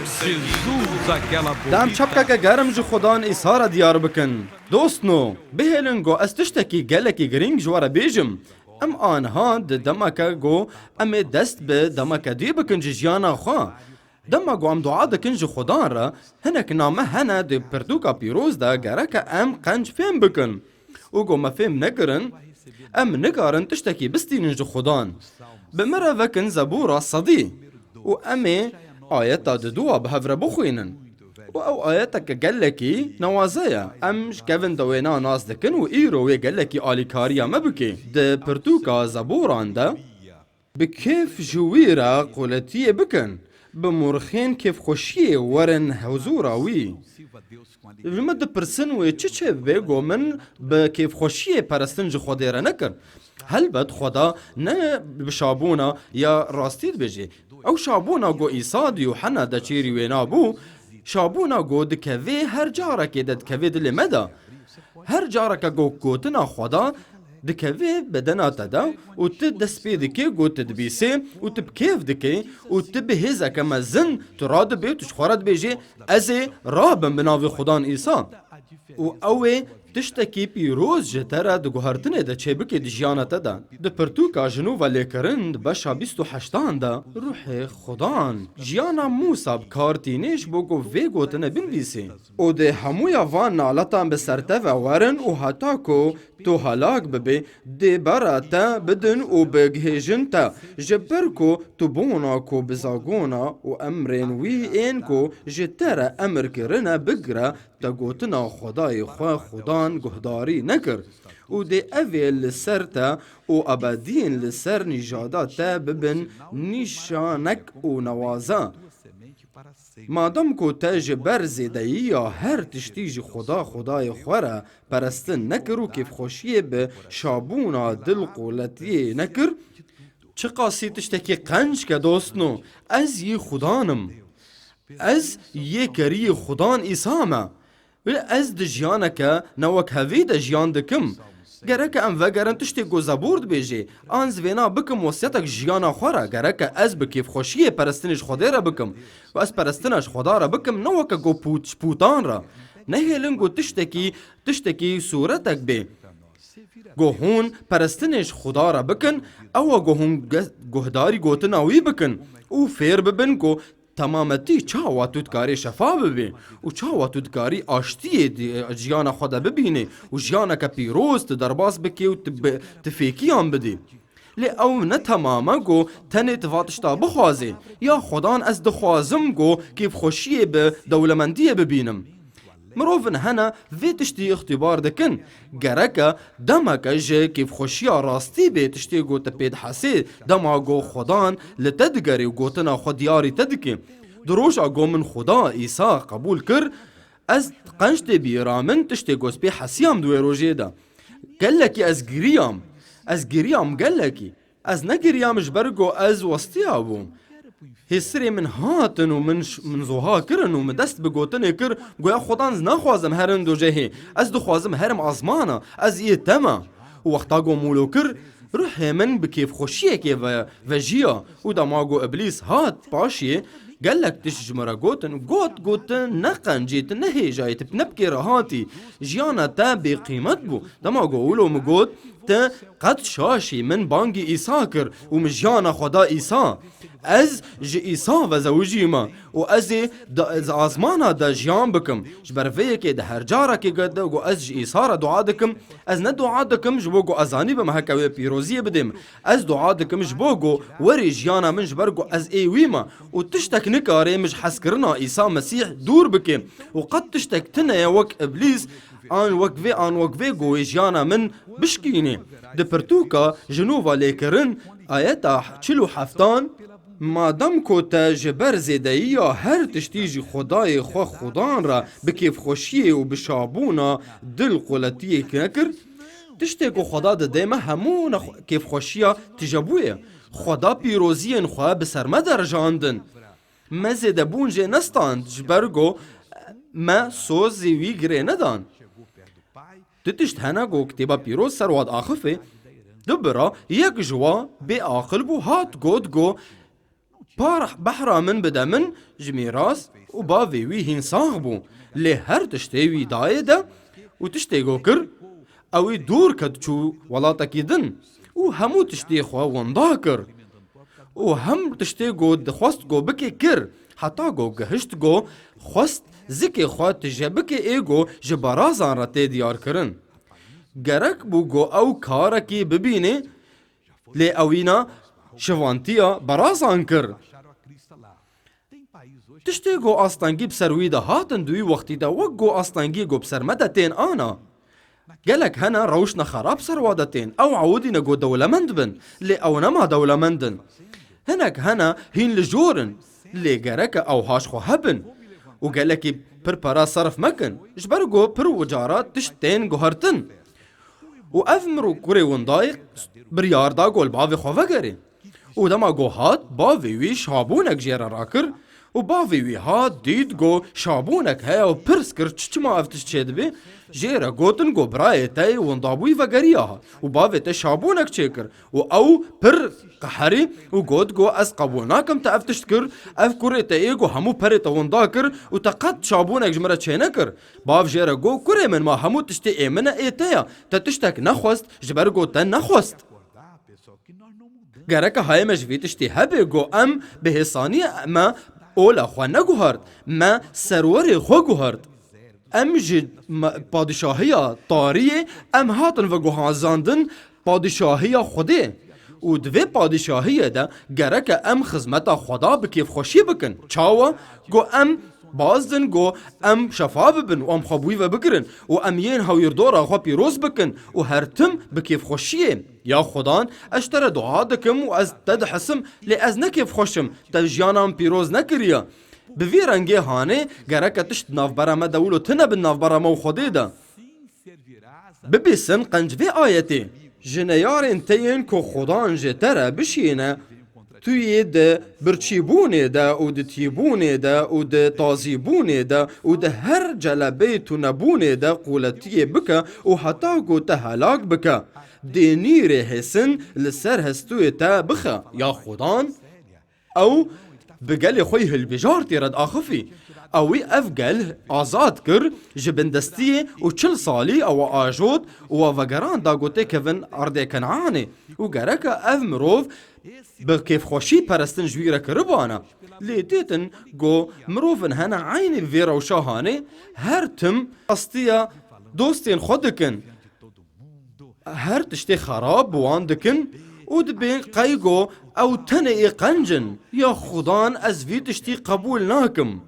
Jesus aquela دام چپکه که گرم جو خدان ایسار دیار بکن دوستنو بهلن گو از تشتکی گلکی گرینگ جوارا بیجم ام آنها دمکه گو ام دست به دمکه دی بکن جیانا خواه دما گو ام دعا دکن جو خدان را هنک نامه هنه دی پرتوکا پیروز دا گرکه ام قنج فهم بکن او گو ما فهم نگرن ام نگارن تشتکی بستینن جو خدان بمره وکن زبورا صدی و امي آياتا ددوا بهفر بخوينن و او آياتك قالكي نوازايا امش كيفن دوينا ناس دكن و ايرو قالكي آليكاريا مبكي د برتوكا زبوران دا بكيف جويرا قولتية بكن بمرخين كيف خوشيه ورن حضورا وي المد برسن و چه بيگو من بكيف خوشيه پرستن جو خوديرا نكر هل بد خدا نه بشابونا یا راستید بجي او شابونا گو ایساد یوحنا دا چیری وینا بو شابونا گو دکوی هر جارا که دکوی دل مدا هر جارا که گو گوتنا خدا دکوی بدنا تدا و تد دسپی دکی گو تدبیسی و تب کیف دکی و تب هزا کما زن تراد بی تشخورد بیجی ازی رابن بناوی خدان ایسا و اوی تشتکی پیروز جتره دو گوهرتنه ده چه بکی دی جیانته ده ده پرتوکا جنوبا لیکرند بشا 28 ده روح خدان جیانا موسا بکارتینیش بگو وی گوتنه بنویسی او ده همویا وان نالتان بسرته و ورن و حتا کو تو هلاک ببی ده برا تا بدن و بگهیجن تا جبر کو تو بونا کو بزاگونا و امرین وی این کو جتره امر کرنه بگره تا گوتنا خدای خواه خدان گهداری نکر و ده اویل لسر تا و ابدین لسر نجادا تا ببن نیشانک و نوازا مادام کو تاج برزی دایی یا هر تشتیج خدای خوره پرستن نکر و کیف خوشیه به شابونا دل قولتیه نکر چه قاسی تشتکی قنج که دوستنو از یه خدانم از یه کری خدان ایسامه ولی از ده جیانه که نوک هوی ده جیان دکم گرک ام وگرن تشتی گو زبورد بیجی آنز وینا بکم وسیتک جیانا خوره گرک از بکیف خوشیه پرستنش خوده را بکم و از پرستنش خدا را بکم نوک گو پوتان را نهیلن گو تشتکی صورتک بی گو هون پرستنش خدا را بکن او گو هون گهداری گوتناوی بکن او فیر ببن گو تمامتی چاوا تودکاری شفا ببین و چاوا تودکاری آشتی جیانا خدا ببینه و جیانا که پیروز تدرباس بکی و تفیکیان بدی لی او نه تماما گو تنی تفاتشتا بخوازی یا خدان از دخوازم گو کیف خوشیه به دولمندیه ببینم مروفن هنا في تشتي اختبار دكن گرکا دمکا جه کیف خوشیا راستی به تشتی گو تپید حسی دما گو خدان لتدگری و گوتنا خودیاری تدکی دروش گو من خدا ایسا قبول کر از قنجت بیرامن تشتی گو سپی حسیام دوی روژه دا گلکی از گریام گلکی از نگریامش برگو از وستی آبوم هسری من هاتن و من زوها کرن و من دست بگوتن کر گویا خدان نخوازم هرن دو جهی از دو خوازم هرم آزمانا از ایه تما و وقتا گو مولو کر روح من بکیف خوشیه که و جیا و دما گو ابلیس هات پاشیه قالك تشجمرا قوتن نقنجيت نهي جايت بنبكي رهاتي جيانا تا بقيمت بو دما قولو مقوت تا قد شاشي من بانجي إيساكر ومجيانا خدا إيسا از جي إيسا وزوجي ما و ازي دا آزمانا دا جيان بكم جبرفيه كي دا هرجارا كي قد و از جي إيسارا دعا دكم از ندعا دكم جبوغو أزاني بمهكاوي بيروزية بدم از دعا دكم جبوغو وري جيانا من جبرغو از ايويما و تشتك نكاري مش حسكرنا إيسا مسيح دور بكي وقد تشتك تنا وك إبليس آن وقفه گوی جانا من بشکینه ده پرتوکا جنوبا لیکرن آیتا 47 مادام کو تا جبر زیدهی یا هر تشتیجی خدای خودان را بکیف خوشیه و بشابونا دل قولتیه نکر تشتی کو خدا ده دیمه همون کیف خوشیه تجابوه خدا پیروزین خواه بسر مدر جاندن مزیده بونجه نستاند جبرگو ما سوزی وی گره ندان تتشت هنا گو کتیبا پیروز سرواد آخفه دبرا یک جوا بی آقل بو هات گود گو بارح بحرا من بدا من جميراس و باوی وی هین ساغ بو لی هر تشتی وی دایه ده و تشتی گو کر اوی دور کد چو ولاتا کی دن و همو تشتی خواه وندا کر و هم تشتی گو دخواست گو بکی کر حتی گو گهشت گو خواست زکی خواه تجبکی ایگو جبارازان را تی دیار کرن گرک بو گو او کارکی ببینه لی اوینا شوانتیا برازان کر تشتی گو آستانگی بسروی ده هاتن دوی وقتی ده وک گو آستانگی گو بسرمده تین آنا گلک هنا روشنا خراب سرواده تین او عودی نگو دولمند بن لی او نما دولمندن هنک هنا هین لجورن لی گرک او هاش خو هبن و گلکی پر پرا صرف مکن جبر گو پر وجارات تشتین گو هرتن و اف مرو کوری وندایق بریار دا گول باوی خواه گره و دما گو هات باوی وی شابونک جیره را کر و باوی وی هات دید گو شابونک هیا و پرس کر چما افتش چید بی جیره گوتن گو برای تای وندابوی و گریه ها و باوی تا شابونک چه کر و او پر قحری و گوت گو از قبوناکم تا افتش کر اف کوری تا ایگو همو پری تا وندا کر و تا قد شابونک جمره چه نکر باو جیره گو کوری من ما همو تشتی ایمنه ایتایا تا تشتک نخواست جبر گو تا نخواست گرک های مجوی تشتی هبه گو ام به حسانی ما اولا خواه نگوهرد ما سرور خواه گوهرد ام جد پادشاهی طاریه ام هاتن و گوهانزاندن پادشاهی خوده و دوی پادشاهی ده گرک ام خدمت خدا بکیف خوشی بکن چاوا گو ام بازدن گو ام شفا ببن و ام خوابوی و بگرن و ام ین هاویر دورا خواه پیروز بکن و هر تم بکیف خوشیه یا خدان اشتر دعا دکم و از تد حسم لی از نکیف خوشم تا جیانم پیروز نکریا بوی رنگی هانه گرک تشت نافبرا ما دولو تنه بن نافبرا ما و خوده ده ببیسن قنجوی آیتی جنیارین تین که خدان جتره بشینه توی ده برچیبونه ده و ده تیبونه ده و ده تازیبونه ده و ده هر جلبه تو نبونه ده قولتیه بکه و حتی گو ته هلاک بکه ده نیر حسن لسر هستوی تا بخه یا خدان او بگل خوی هلبجار تیرد آخفی اوی اف گل آزاد کر جبندستی و 40 سالی او آجود و وگران دا گوته کون ارده کنعانه و گرک اف مروف بکیف خوشی پرستن جویره کربانه لی دیتن گو مروفن هنه عین ویرا و شاهانه هر تم استیا دوستین خودکن هر تشتی خراب بوان دکن و دبین قیگو او تنه ای قنجن یا خدان از وی تشتی قبول ناکم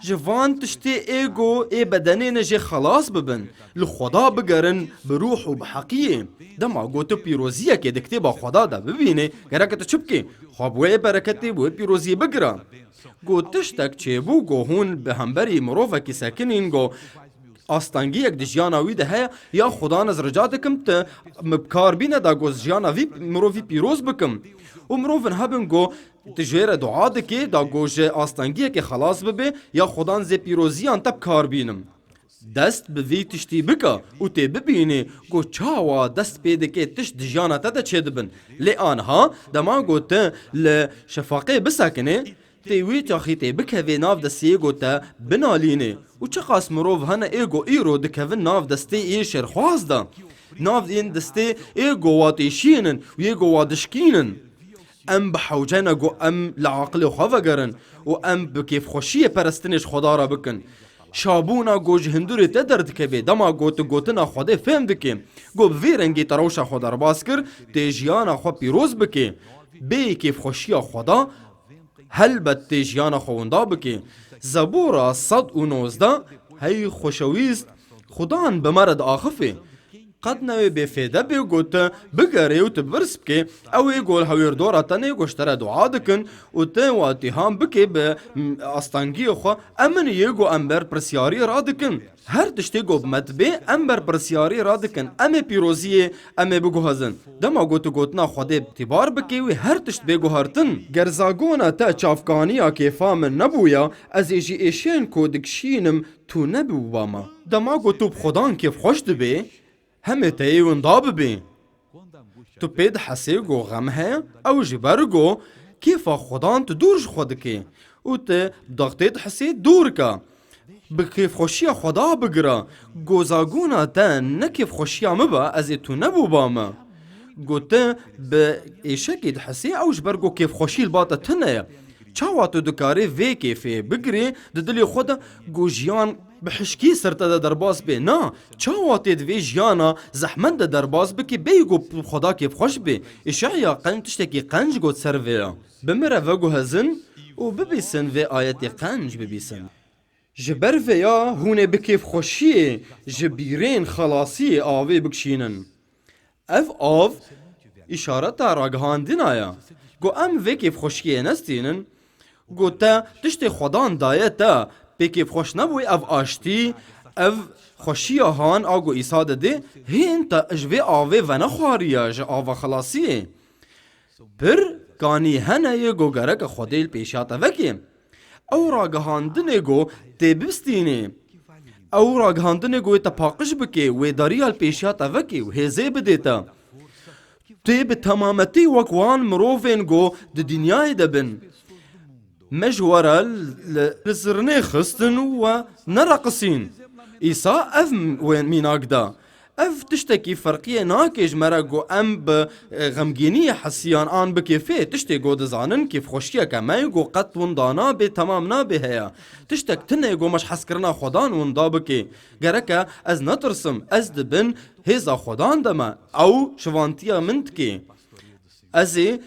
جوان تشتی ایگو ای بدنی نجی خلاص ببن لخدا بگرن بروح و بحقیه دما گو تو پیروزیه که دکتی با خدا دا ببینه گرکت چپکی خوابوی برکتی بوی پیروزی بگره گو تشتک چه بو گو هون به همبری مروفه کی سکنین گو آستانگی یک دجیانا وی ده هیا یا خدا نز رجات کم تا مبکار بینه دا گوز جیانا وی مروفی پیروز بکم و مروفن هبن گو تجویر دعا دکی دا گوش آستانگی که خلاص ببه یا خدا نز پیروزیان تب کار بینم دست به وی تشتی بکا و تی ببینی گو چاوا دست پیده که تشت دجیانا تا دا چه دبن لی آنها دما گو تا لشفاقه بسکنه تیوی تاخی تی بکوی ناف دستی ایگو تا بنالینه و چه قاس مروف هنه ایگو ایرو دکوی ناف دستی ای شرخواز دا ناف این دستی ایگو واتیشینن و ایگو وادشکینن ام بحوجنا گو ام لعقل خواه گرن و ام بکیف خوشی پرستنش خدا را بکن شابونا گو جهندوری تدرد کبی دما گو تو گوتنا خوده فهم دکی گو بویرنگی تروشا خدا را باز کر تیجیانا خو پیروز بکی بی کیف خوشی خدا هلبت تیجیانا خوندا بکی زبورا 119 هی خوشویست خدان بمرد آخفه قد نوی بفیده بی گوته بگره و تبرس بکی اوی گول هویر دورا تنه گوشتره دعا دکن و تن و اتحام بکی به استانگی خو امن یگو امبر پرسیاری را دکن هر تشتی گو بمدبه امبر پرسیاری را دکن امه پیروزیه امه بگوهزن دما گوتو گوتنا خوده بتیبار بکی و هر تشت بگوهرتن گرزاگونا تا چافکانیا که فامن نبویا از ایجی ایشین کودکشینم تو نبو باما دما گوتو بخودان کیف خوش دبه همه تایون داب بین تو پید حسی گو غم ہے او جبر گو كيف خدان تدورج خودكي و ت ضغطيت حسي دوركا بكيف خوشيا خدا بگرا گوزاگونا تا نكيف خوشيا مبا از تو نبو باما گوته به ایشکی حسی اوش برگو کیف خوشی الباطه تنه چاوا تو دکاری وی کیفی بگری ددلی خود گوجیان بحشکی سرتا درباز به نا چاوا تید وی جیانا زحمت درباز بکی بیگو خدا کیف خوش به اشعیا قنج تشتکی قنج گوت سر ویا بمره وگو هزن و ببیسن وی آیت قنج ببیسن جبر ویا هونه بکیف خوشی جبیرین خلاصی آوی بکشینن اف آف اشارت راگهاندین آیا گو ام وی کیف خوشیه نستینن گو تا تشتی خدان دایه تا بی کیف خوش نبوی اف آشتی اف خوشی هان آگو ایساده ده هین تا اجوی آوه و نخواریه جا آوه خلاصیه پر کانی هنه گو گرک خودیل پیشاته وکی او راگهاندین گو تی بستینه او راگهاندن گوی تا پاقش بکی و داریال پیشیات اوکی و هزه بدیتا تی به تمامتی وکوان مروفین گو ده دنیای دبن مجوارا لزرنه خستن و نرقصین ایسا اف وین میناک دا اف تشتکی فرقیه ناکش مرا گو ام به غمگینی حسیان آن بکیفه تشتی گو دزانن کیف خوشیه که مای گو قط وندانا به تمام نا به هیا تشتک تنه گو مش حس کرنا خدان وندا بکی گرکه از نترسم از دبن هیزا خدان دما او شوانتیا منت کی ازی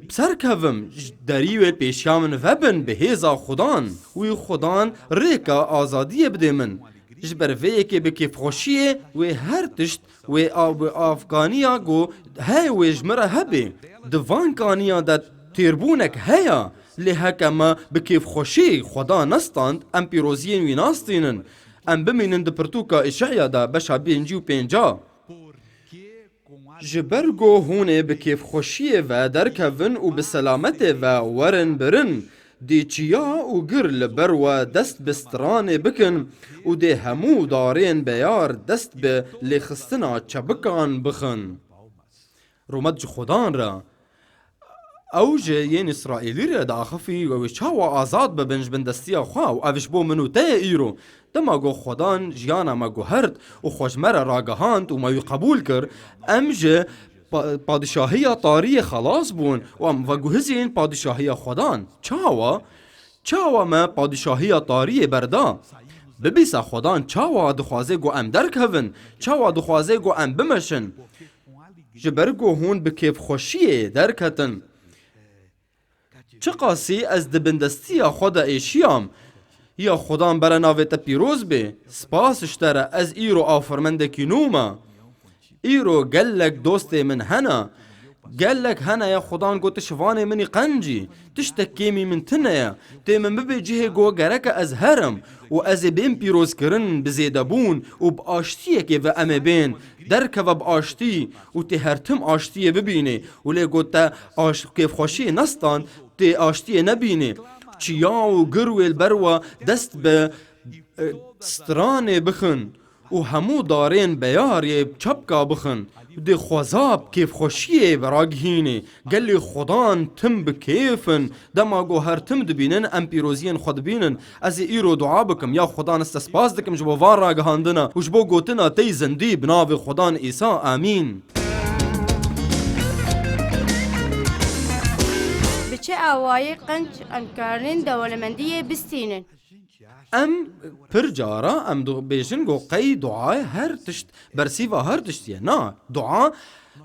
بسر کفم دریوی پیشیامن وبن به هیزا خدان وی خدان ریکا آزادی بده من جبر وی که بکیف خوشیه و هر تشت و افغانیا گو های و جمره هبه دوان کانیا دا تیربونک هیا لحکه ما بکیف خوشی خدا نستاند ام پیروزین وی ناستینن ام بمینن ده پرتوکا اشعیا دا بشا بینجی و پینجا جبر گو هونه بکیف خوشیه و درکون و بسلامت و ورن برن دی چیا و گر لبر و دست بستران بکن و دی همو دارین بیار دست به لخستنا چبکان بخن رومت جو خدان را اوج ین اسرائیلی را داخفی و چاوا آزاد ببنج بندستیا خواه و اوش بو منو ته ایرو دما گو خدان جیانا ما گو هرد و خوشمر راگهاند و ما قبول کر امج پادشاهی طاری خلاص بون و ام و گوهزین پادشاهی خدان چاوا ما پادشاهی طاری بردا ببیسا خدان چاوا دخوازه گو ام درک هون چاوا دخوازه گو ام بمشن جبر گو هون بکیف خوشیه درکتن چه قاسی از دبندستی خدا ایشیام یا خدان برا ناویت پیروز به سپاسش تره از ایرو آفرمندکی نوما ایرو گلک دوست من هنا گلک هنا یا خدان گو تشوان منی قنجی تشتکیمی من تنیا تی من ببی جه گو گرک از هرم و از بین پیروز کرن بزیدبون و باشتیه که و امه بین درک و باشتی و تی هرتم آشتیه ببینه و لی گو تا کیف خوشی نستان تی آشتیه نبینه چیا و گرویل بروا دست به ستران بخن و همو دارین بیار یه چپکا بخن دی خوزاب کیف خوشیه براگهینه گلی خدان تم بکیفن دما گو هر تم دبینن ام پیروزین خود بینن از ایرو دعا بکم یا خدان استسپاس دکم جبو وار راگهاندنا و جبو گوتنا تی زندی بناو خدان ایسا آمین بچه آوای قنج انکارین دولمندی بستینن ام پر جارا ام دو بیشن گو قی دعای هر تشت برسی و هر تشتیه نا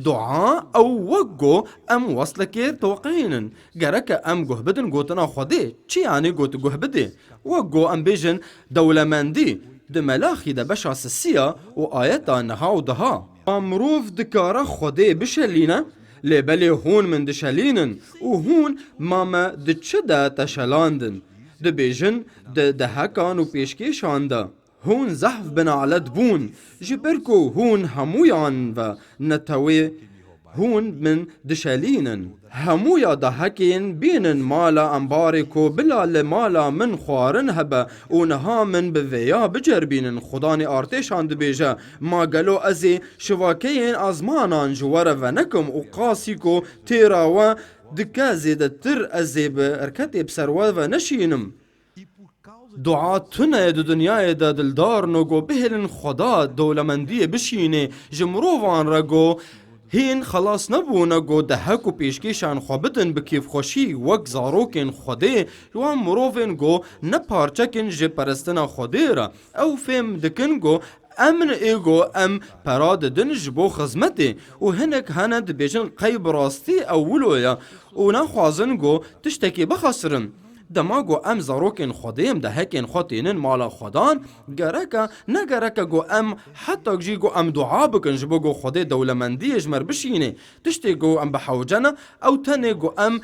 دعا او وگو ام وصلکی توقینن گرک ام گوه بدن گوتنا خوده چی یعنی گوت گوه بده وگو ام بیشن دولمندی ده ملاخی ده بشا سسیا و آیتا نها و دها امروف دکارا خوده بشلینه لبلی هون من دشلینن و هون ماما دچه ده تشلاندن ده بیجن ده هکان و پیشکیشانده هون زحف بنعلت بون جبرکو هون همویان و نتوی هون من دشلینن همویا ده هکین بینن مالا انبارکو بلا لمالا من خوارن هبه و نها من بویا بجربینن خدانی آرتشان ده بیجه ما گلو ازی شواکین ازمانان جواره و نکم و قاسیکو تیرا و دکا زیدتر از زیب ارکتی بسروا و نشینم دعا تنه دو دنیای دا دلدار نگو بهلن خدا دولمندی بشینه جمرووان را گو هین خلاص نبوونه گو دهک و پیشکیشان خوابدن بکیف خوشی وک زاروکن خوده جوان مروفن گو نپارچکن جه پرستنا خوده را او فهم دکن گو امن ایگو ام پراد دنج بو خزمتی و هنک هند بیشن قیب راستی اولویا و نخوازن گو تشتکی بخسرن دماغو ام زاروکن خودیم ده هکن خاطینن مالا خدان گرکا نگرکا گو ام حتی جی گو ام دعا بکن جبو گو خود دولمندی اجمر بشینه تشتی گو ام بحوجنا او تنه گو ام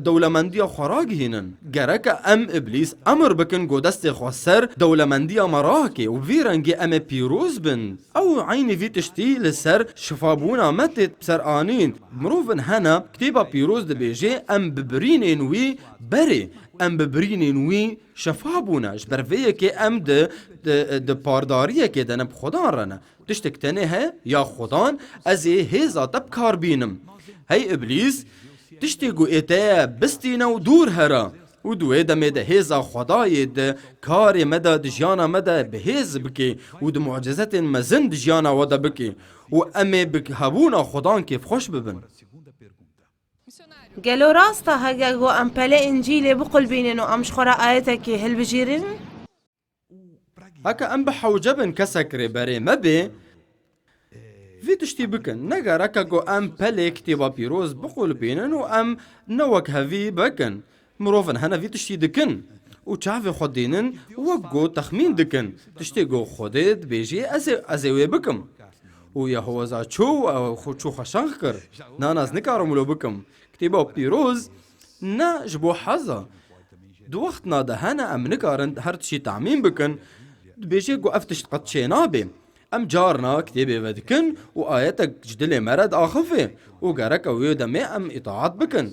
دولمندی خراج هینن گرکا ام ابلیس امر بکن گو دست خسر دولمندی مراکه و ویرنگی ام پیروز بن او عینی وی تشتی لسر شفابونا متت بسر آنین مروفن هنا کتیبا پیروز دبیجه ام ببرینین وی بری ام ببرینین وی شفابونا جبرویه که ام ده پارداریه که دنب خدان رنه تشتکتنه ها یا خدان از هیزا تب کار بینم هی ابلیس تشتی گو ایتا بستینا و دور هرا و دوی دمه ده هیزا خدای ده کار مده ده جیانا مده به هیز بکی و ده معجزت مزن ده جیانا وده بکی و امه بک هبونا خدان کیف خوش ببن قالوا راستا هاجاجو ام بلا انجيلي بقول بينن وامش خرا ايتك هل بجيرن هكا ام بحوجبن كسكري بري مبي في تشتي بكن نگرکا گو ام پلی کتیبا پیروز بقول بینن و ام نوک هفی بکن مروفن هنا في تشتي دکن و چاوی خود دینن و گو تخمین دکن تشتي گو خودت بیجی ازوی بکم و یهوزا چو خشنخ کر ناناز نکارمولو بکم کتیبا پیروز نا جبو حزا دو وقتنا ده هنا ام نکارن هر تشي تعمین بکن بیجی گو افتشت قد شینابی ام جارنا كتابي ودكن وآياتك جدلي مرد آخفه وقارك ويو دمي ام اطاعت بكن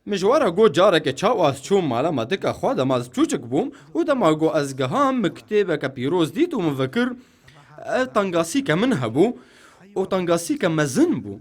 مجوارا گو جارك چاواز چوم مالا مدك خواده ماز چوچك بوم ودما گو از گهام مكتابك پیروز ديت ومفكر تنگاسيك من هبو وتنگاسيك مزن بو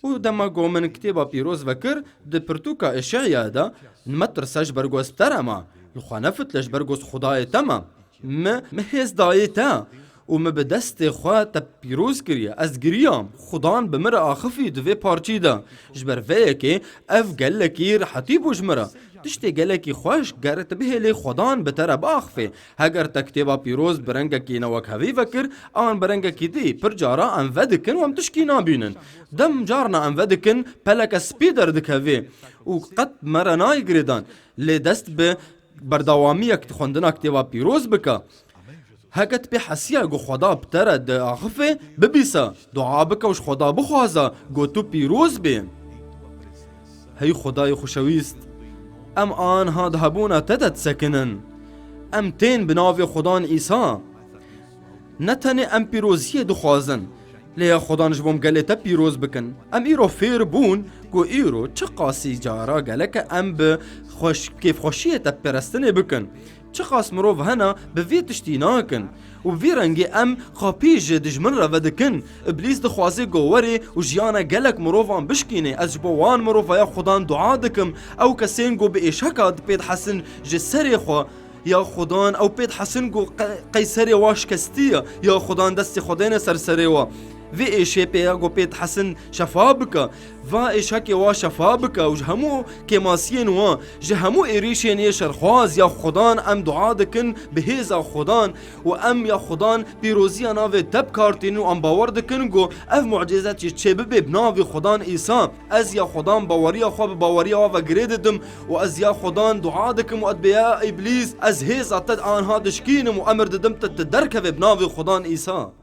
ودما گو من كتابا پیروز وكر ده پرتوكا اشعيا دا نمترساش برگوز ترما لخوانفت لش برگوز خدای تما مهز دايتا وما بدست خواه تا پیروز کریه از گریام خدان بمر آخفی دوی پارچی دا جبر ویه که اف گلکی رحتی بو جمرا تشتی گلکی خوش گرت به لی خدان بتر باخفه هگر تکتیبا پیروز برنگا کی نوک هوی وکر آن برنگا کی دی پر جارا ام ودکن وام تشکی نابینن دم جارنا ام ودکن پلک سپیدر دکوی و قد مرا نای گریدان لی دست به بردوامی اکت خوندنا کتیبا پیروز بکا هكت بحسيا جو خدا بترد آخفه ببيسا دعا بك وش خدا بخوازا جو تو بيروز بي هي خداي خوشويست ام آن هاد هبونا تدت سكنن ام تين بناوي خدان إيسا نتني ام بيروزيه دخوازن ليا خدان جبوم قالتا بيروز بكن ام ايرو فير بون جو ايرو چقاسي جارا قالك ام بخوش كيف خوشيه تبرستني بكن چقاس مروف هنا بفي تشتي ناكن وفي رنگي ام خابيج دجمن را ودكن ابليس دخوازي گووري وجيانا قالك مروفان بشكيني از جبوان مروفا يا خدان دعا دكم او كسين گو بإشاكا بيد حسن جسري خوا يا خدان او بيد حسن گو قيسري واش كستيا يا خدان دستي خدين سرسري وا في إيشي بيغو بيت حسن شفابك فا إيشاكي وا شفابك وجهمو كماسين وا جهمو إيريشين يشر خواز يا خدان أم دعا دكن بهيزا خدان وأم يا خدان بيروزيا نافي تب كارتين وأم باور دكن جو أف معجزات يتشبب بنافي خدان إيسا أز يا خدان باوريا خواب باوريا وفا قريددم وأز يا خدان دعا دكم وأدبيا إبليس أز هيزا تد آن هادشكينم وأمر ددم تدركب بنافي خدان إيسا